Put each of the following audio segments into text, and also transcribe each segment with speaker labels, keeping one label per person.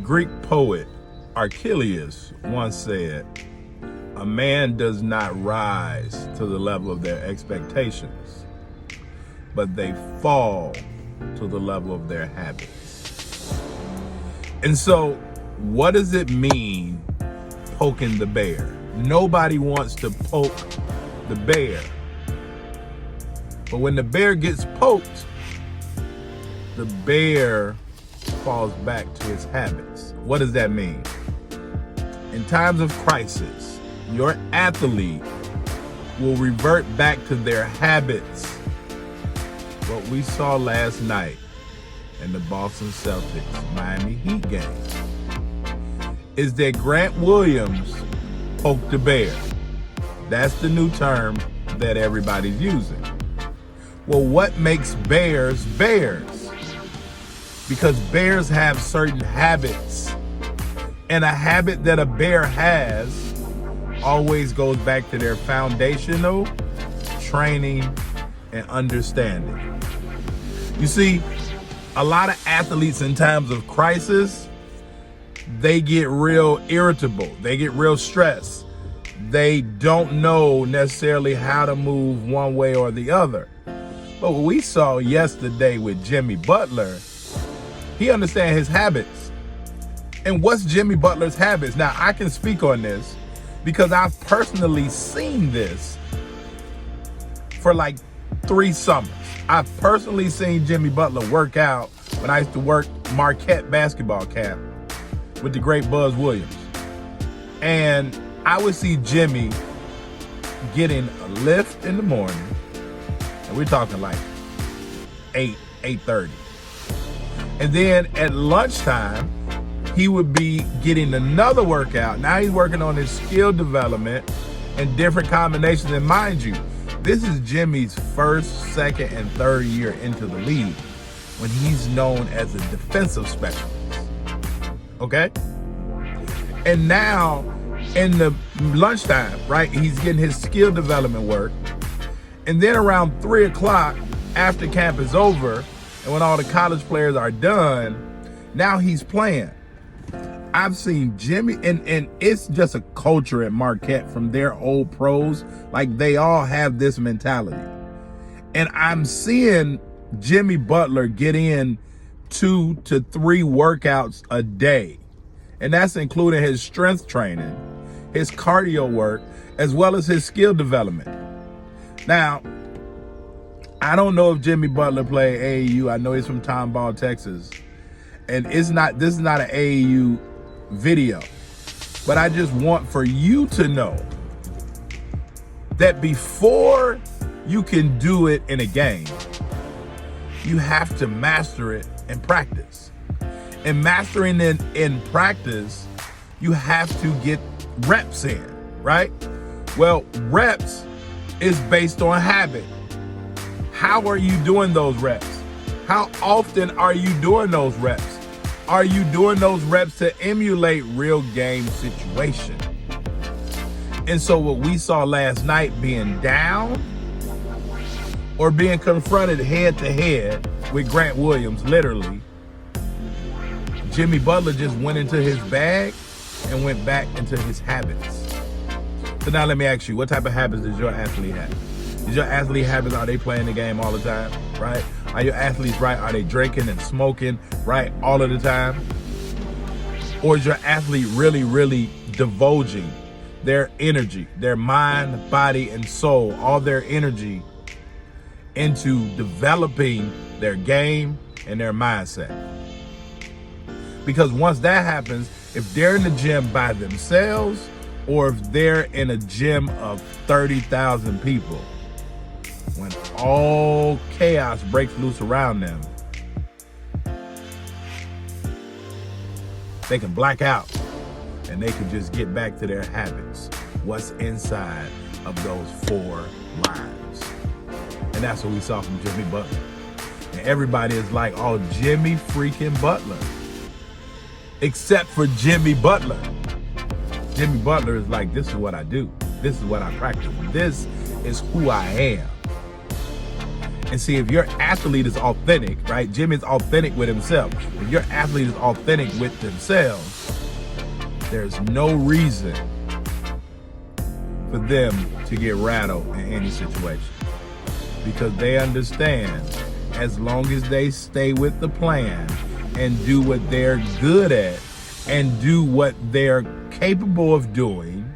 Speaker 1: Greek poet Achilles once said, "A man does not rise to the level of their expectations, but they fall to the level of their habits." And so, what does it mean, poking the bear? Nobody wants to poke the bear. But when the bear gets poked, the bear falls back to his habits. What does that mean? In times of crisis, your athlete will revert back to their habits. What we saw last night in the Boston Celtics Miami Heat game is that Grant Williams poked the bear. That's the new term that everybody's using. Well, what makes bears bears? Because bears have certain habits. And a habit that a bear has always goes back to their foundational training and understanding. You see, a lot of athletes in times of crisis, they get real irritable. They get real stressed. They don't know necessarily how to move one way or the other. But what we saw yesterday with Jimmy Butler, he understands his habits. And what's Jimmy Butler's habits? Now, I can speak on this because I've personally seen this for like 3 summers. I've personally seen Jimmy Butler work out when I used to work Marquette basketball camp with the great Buzz Williams. And I would see Jimmy getting a lift in the morning, and we're talking like 8:30. And then at lunchtime, he would be getting another workout. Now he's working on his skill development and different combinations. And mind you, this is Jimmy's first, second, and third year into the league when he's known as a defensive specialist. Okay? And now in the lunchtime, right, he's getting his skill development work. And then around 3 o'clock, after camp is over, and when all the college players are done, now he's playing. I've seen Jimmy, and it's just a culture at Marquette from their old pros. Like, they all have this mentality. And I'm seeing Jimmy Butler get in 2 to 3 workouts a day. And that's including his strength training, his cardio work, as well as his skill development. Now, I don't know if Jimmy Butler played AAU. I know he's from Tomball, Texas. And this is not an AAU video. But I just want for you to know that before you can do it in a game, you have to master it in practice. And mastering it in practice, you have to get reps in, right? Well, reps is based on habit. How are you doing those reps? How often are you doing those reps? Are you doing those reps to emulate real game situation? And so what we saw last night, being down or being confronted head to head with Grant Williams, literally, Jimmy Butler just went into his bag and went back into his habits. So now let me ask you, what type of habits does your athlete have? Is your athlete habits, are they playing the game all the time, right? Are your athletes, right, are they drinking and smoking, right, all of the time? Or is your athlete really, really divulging their energy, their mind, body, and soul, all their energy into developing their game and their mindset? Because once that happens, if they're in the gym by themselves or if they're in a gym of 30,000 people, when all chaos breaks loose around them, they can black out and they can just get back to their habits, what's inside of those 4 lines. And that's what we saw from Jimmy Butler. And everybody is like, oh, Jimmy freaking Butler. Except for Jimmy Butler. Jimmy Butler is like, this is what I do. This is what I practice. This is who I am. And see, if your athlete is authentic, right? Jimmy's authentic with himself. If your athlete is authentic with themselves, there's no reason for them to get rattled in any situation. Because they understand, as long as they stay with the plan and do what they're good at and do what they're capable of doing,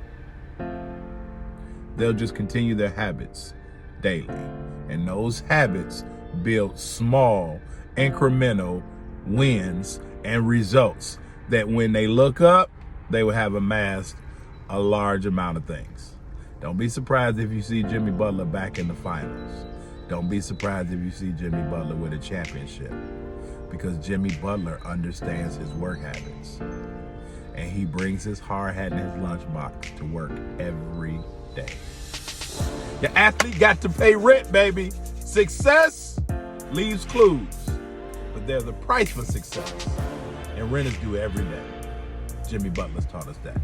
Speaker 1: they'll just continue their habits daily. And those habits build small, incremental wins and results that when they look up, they will have amassed a large amount of things. Don't be surprised if you see Jimmy Butler back in the finals. Don't be surprised if you see Jimmy Butler with a championship, because Jimmy Butler understands his work habits. And he brings his hard hat and his lunchbox to work every day. Your athlete got to pay rent, baby. Success leaves clues, but there's a price for success, and rent is due every day. Jimmy Butler's taught us that.